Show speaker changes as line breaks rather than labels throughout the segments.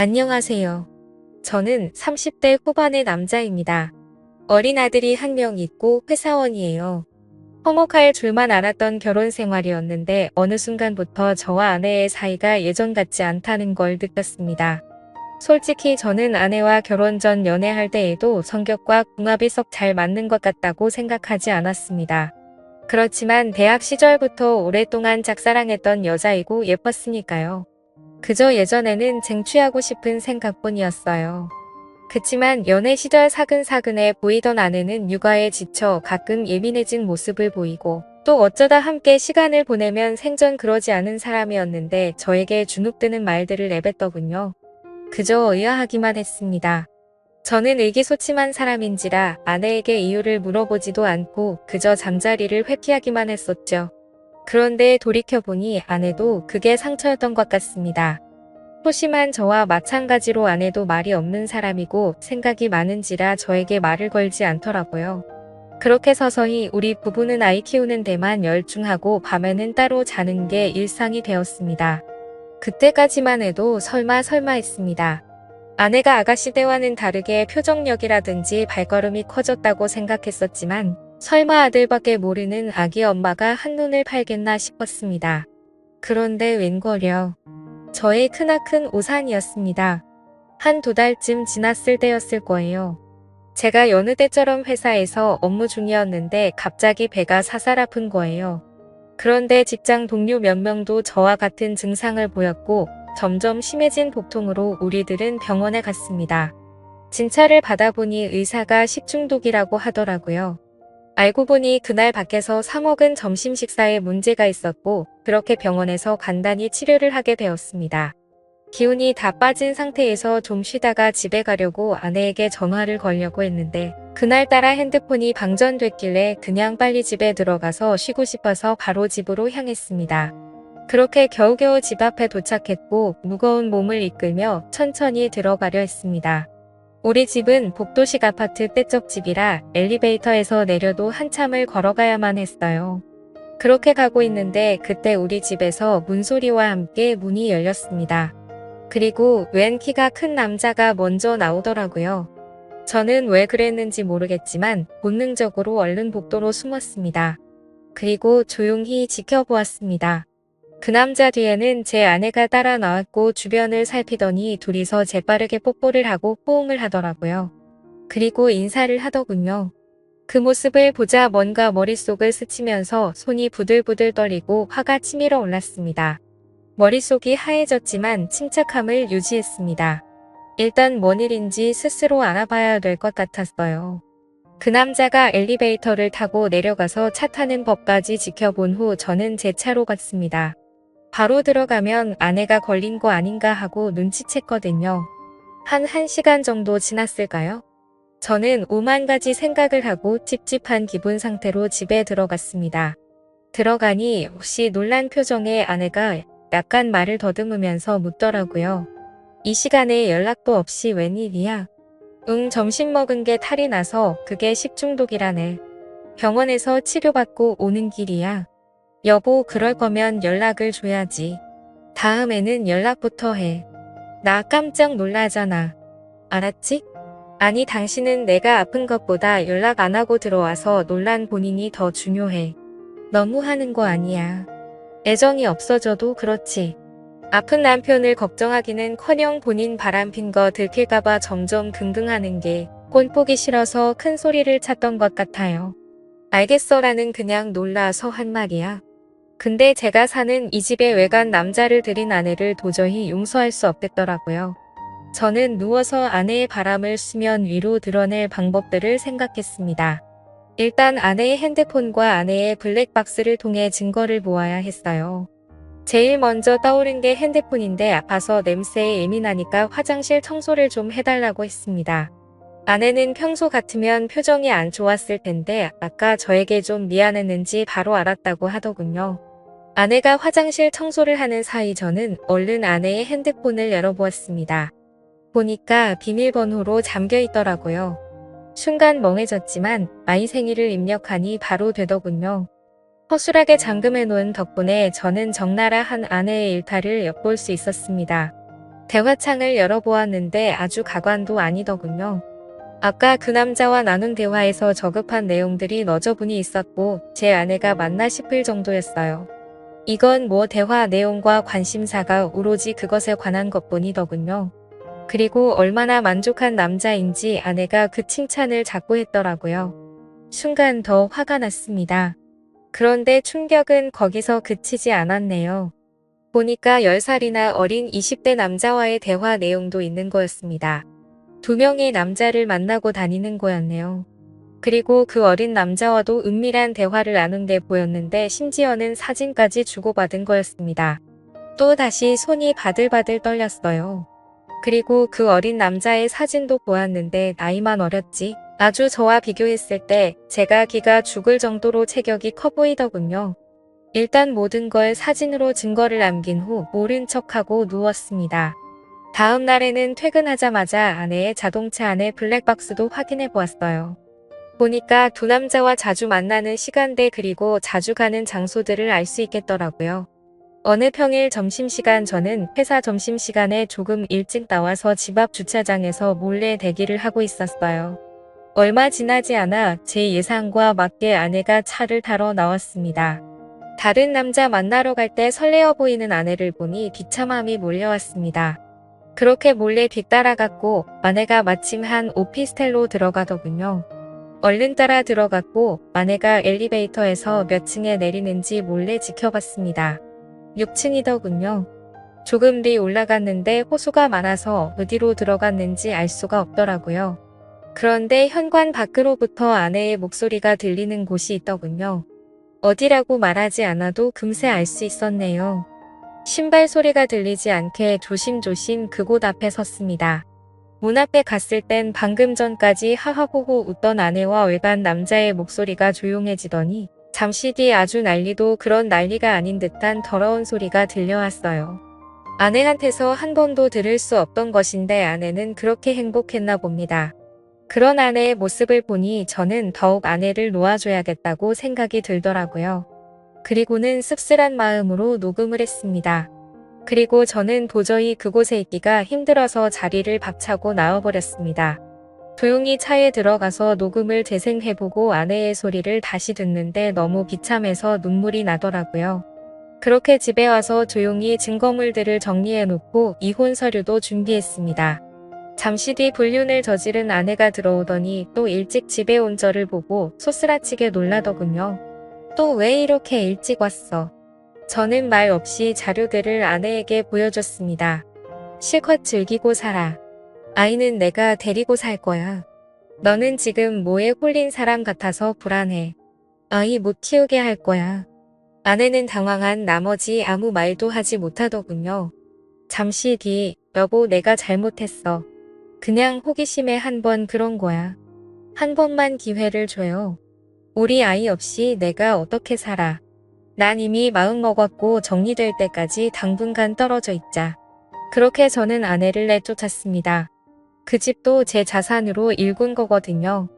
안녕하세요. 저는 30대 후반의 남자입니다. 어린 아들이 한 명 있고 회사원이에요. 화목할 줄만 알았던 결혼 생활이었는데 어느 순간부터 저와 아내의 사이가 예전 같지 않다는 걸 느꼈습니다. 솔직히 저는 아내와 결혼 전 연애할 때에도 성격과 궁합이 썩 잘 맞는 것 같다고 생각하지 않았습니다. 그렇지만 대학 시절부터 오랫동안 짝사랑했던 여자이고 예뻤으니까요. 그저 예전에는 쟁취하고 싶은 생각뿐이었어요. 그치만 연애 시절 사근사근해 보이던 아내는 육아에 지쳐 가끔 예민해진 모습을 보이고 또 어쩌다 함께 시간을 보내면 생전 그러지 않은 사람이었는데 저에게 주눅드는 말들을 내뱉더군요. 그저 의아하기만 했습니다. 저는 의기소침한 사람인지라 아내에게 이유를 물어보지도 않고 그저 잠자리를 회피하기만 했었죠. 그런데 돌이켜보니 아내도 그게 상처였던 것 같습니다. 소심한 저와 마찬가지로 아내도 말이 없는 사람이고 생각이 많은지라 저에게 말을 걸지 않더라고요. 그렇게 서서히 우리 부부는 아이 키우는 데만 열중하고 밤에는 따로 자는 게 일상이 되었습니다. 그때까지만 해도 설마 했습니다. 아내가 아가씨 때와는 다르게 표정력이라든지 발걸음이 커졌다고 생각했었지만 설마 아들밖에 모르는 아기 엄마가 한눈을 팔겠나 싶었습니다. 그런데 웬걸요. 저의 크나큰 오산이었습니다. 한두 달쯤 지났을 때였을 거예요. 제가 여느 때처럼 회사에서 업무 중이었는데 갑자기 배가 사살 아픈 거예요. 그런데 직장 동료 몇 명도 저와 같은 증상을 보였고 점점 심해진 복통으로 우리들은 병원에 갔습니다. 진찰을 받아보니 의사가 식중독이라고 하더라고요. 알고 보니 그날 밖에서 사 먹은 점심 식사에 문제가 있었고 그렇게 병원에서 간단히 치료를 하게 되었습니다. 기운이 다 빠진 상태에서 좀 쉬다가 집에 가려고 아내에게 전화를 걸려고 했는데 그날따라 핸드폰이 방전됐길래 그냥 빨리 집에 들어가서 쉬고 싶어서 바로 집으로 향했습니다. 그렇게 겨우겨우 집 앞에 도착했고 무거운 몸을 이끌며 천천히 들어가려 했습니다. 우리 집은 복도식 아파트 떼적집이라 엘리베이터에서 내려도 한참을 걸어가야만 했어요. 그렇게 가고 있는데 그때 우리 집에서 문소리와 함께 문이 열렸습니다. 그리고 웬 키가 큰 남자가 먼저 나오더라고요. 저는 왜 그랬는지 모르겠지만 본능적으로 얼른 복도로 숨었습니다. 그리고 조용히 지켜보았습니다. 그 남자 뒤에는 제 아내가 따라 나왔고 주변을 살피더니 둘이서 재빠르게 뽀뽀를 하고 호응을 하더라고요. 그리고 인사를 하더군요. 그 모습을 보자 뭔가 머릿속을 스치면서 손이 부들부들 떨리고 화가 치밀어 올랐습니다. 머릿속이 하얘졌지만 침착함을 유지했습니다. 일단 뭔 일인지 스스로 알아봐야 될 것 같았어요. 그 남자가 엘리베이터를 타고 내려가서 차 타는 법까지 지켜본 후 저는 제 차로 갔습니다. 바로 들어가면 아내가 걸린 거 아닌가 하고 눈치챘거든요. 한 1시간 정도 지났을까요? 저는 오만 가지 생각을 하고 찝찝한 기분 상태로 집에 들어갔습니다. 들어가니 혹시 놀란 표정의 아내가 약간 말을 더듬으면서 묻더라고요. 이 시간에 연락도 없이 웬일이야? 점심 먹은 게 탈이 나서 그게 식중독이라네. 병원에서 치료받고 오는 길이야. 여보, 그럴 거면 연락을 줘야지. 다음에는 연락부터 해. 나 깜짝 놀라잖아. 알았지? 아니, 당신은 내가 아픈 것보다 연락 안 하고 들어와서 놀란 본인이 더 중요해. 너무 하는 거 아니야. 애정이 없어져도 그렇지. 아픈 남편을 걱정하기는커녕 본인 바람핀 거 들킬까봐 점점 긍긍하는 게 꼴보기 싫어서 큰 소리를 쳤던 것 같아요. 알겠어라는 그냥 놀라서 한 말이야. 근데 제가 사는 이 집에 외간 남자를 들인 아내를 도저히 용서할 수 없겠더라고요. 저는 누워서 아내의 바람을 수면 위로 드러낼 방법들을 생각했습니다. 일단 아내의 핸드폰과 아내의 블랙박스를 통해 증거를 모아야 했어요. 제일 먼저 떠오른 게 핸드폰인데 아파서 냄새에 예민하니까 화장실 청소를 좀 해달라고 했습니다. 아내는 평소 같으면 표정이 안 좋았을 텐데 아까 저에게 좀 미안했는지 바로 알았다고 하더군요. 아내가 화장실 청소를 하는 사이 저는 얼른 아내의 핸드폰을 열어보았습니다. 보니까 비밀번호로 잠겨 있더라고요. 순간 멍해졌지만 아이 생일을 입력하니 바로 되더군요. 허술하게 잠금해 놓은 덕분에 저는 적나라한 아내의 일탈을 엿볼 수 있었습니다. 대화창을 열어보았는데 아주 가관도 아니더군요. 아까 그 남자와 나눈 대화에서 저급한 내용들이 너저분이 있었고 제 아내가 맞나 싶을 정도였어요. 이건 뭐 대화 내용과 관심사가 오로지 그것에 관한 것뿐이더군요. 그리고 얼마나 만족한 남자인지 아내가 그 칭찬을 자꾸 했더라고요. 순간 더 화가 났습니다. 그런데 충격은 거기서 그치지 않았네요. 보니까 10살이나 어린 20대 남자와의 대화 내용도 있는 거였습니다. 2명의 남자를 만나고 다니는 거였네요. 그리고 그 어린 남자와도 은밀한 대화를 나눈 게 보였는데 심지어는 사진까지 주고받은 거였습니다. 또 다시 손이 바들바들 떨렸어요. 그리고 그 어린 남자의 사진도 보았는데 나이만 어렸지. 아주 저와 비교했을 때 제가 기가 죽을 정도로 체격이 커 보이더군요. 일단 모든 걸 사진으로 증거를 남긴 후 모른 척하고 누웠습니다. 다음 날에는 퇴근하자마자 아내의 자동차 안에 블랙박스도 확인해 보았어요. 보니까 두 남자와 자주 만나는 시간대 그리고 자주 가는 장소들을 알 수 있겠더라고요. 어느 평일 점심시간 저는 회사 점심시간에 조금 일찍 나와서 집 앞 주차장에서 몰래 대기를 하고 있었어요. 얼마 지나지 않아 제 예상과 맞게 아내가 차를 타러 나왔습니다. 다른 남자 만나러 갈 때 설레어 보이는 아내를 보니 비참함이 몰려왔습니다. 그렇게 몰래 뒤따라갔고 아내가 마침 한 오피스텔로 들어가더군요. 얼른 따라 들어갔고 아내가 엘리베이터에서 몇 층에 내리는지 몰래 지켜봤습니다. 6층이더군요. 조금 뒤 올라갔는데 호수가 많아서 어디로 들어갔는지 알 수가 없더라고요. 그런데 현관 밖으로부터 아내의 목소리가 들리는 곳이 있더군요. 어디라고 말하지 않아도 금세 알 수 있었네요. 신발 소리가 들리지 않게 조심조심 그곳 앞에 섰습니다. 문 앞에 갔을 땐 방금 전까지 하하호호 웃던 아내와 외간 남자의 목소리가 조용해지더니 잠시 뒤 아주 난리도 그런 난리가 아닌 듯한 더러운 소리가 들려왔어요. 아내한테서 한 번도 들을 수 없던 것인데 아내는 그렇게 행복했나 봅니다. 그런 아내의 모습을 보니 저는 더욱 아내를 놓아줘야겠다고 생각이 들더라고요. 그리고는 씁쓸한 마음으로 녹음을 했습니다. 그리고 저는 도저히 그곳에 있기가 힘들어서 자리를 박차고 나와버렸습니다. 조용히 차에 들어가서 녹음을 재생해보고 아내의 소리를 다시 듣는데 너무 비참해서 눈물이 나더라고요. 그렇게 집에 와서 조용히 증거물들을 정리해놓고 이혼 서류도 준비했습니다. 잠시 뒤 불륜을 저지른 아내가 들어오더니 또 일찍 집에 온 저를 보고 소스라치게 놀라더군요. 또 왜 이렇게 일찍 왔어? 저는 말 없이 자료들을 아내에게 보여줬습니다. 실컷 즐기고 살아. 아이는 내가 데리고 살 거야. 너는 지금 뭐에 홀린 사람 같아서 불안해. 아이 못 키우게 할 거야. 아내는 당황한 나머지 아무 말도 하지 못하더군요. 잠시 뒤, 여보 내가 잘못했어. 그냥 호기심에 한 번 그런 거야. 한 번만 기회를 줘요. 우리 아이 없이 내가 어떻게 살아. 난 이미 마음 먹었고 정리될 때까지 당분간 떨어져 있자. 그렇게 저는 아내를 내쫓았습니다. 그 집도 제 자산으로 일군 거거든요.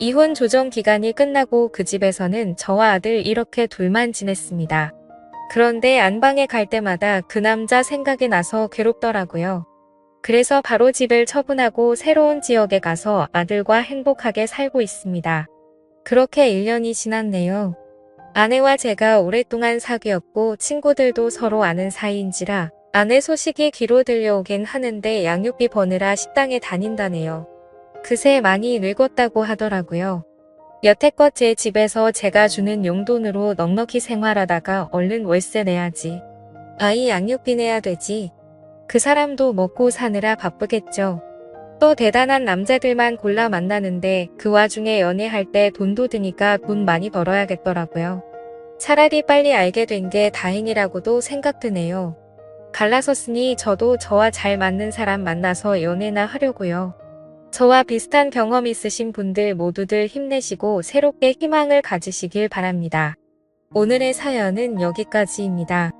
이혼 조정 기간이 끝나고 그 집에서는 저와 아들 이렇게 둘만 지냈습니다. 그런데 안방에 갈 때마다 그 남자 생각이 나서 괴롭더라고요. 그래서 바로 집을 처분하고 새로운 지역에 가서 아들과 행복하게 살고 있습니다. 그렇게 1년이 지났네요. 아내와 제가 오랫동안 사귀었고 친구들도 서로 아는 사이인지라 아내 소식이 귀로 들려오긴 하는데 양육비 버느라 식당에 다닌다네요. 그새 많이 늙었다고 하더라고요. 여태껏 제 집에서 제가 주는 용돈으로 넉넉히 생활하다가 얼른 월세 내야지. 아이 양육비 내야 되지. 그 사람도 먹고 사느라 바쁘겠죠. 또 대단한 남자들만 골라 만나는데 그 와중에 연애할 때 돈도 드니까 돈 많이 벌어야겠더라고요. 차라리 빨리 알게 된 게 다행이라고도 생각드네요. 갈라섰으니 저도 저와 잘 맞는 사람 만나서 연애나 하려고요. 저와 비슷한 경험 있으신 분들 모두들 힘내시고 새롭게 희망을 가지시길 바랍니다. 오늘의 사연은 여기까지입니다.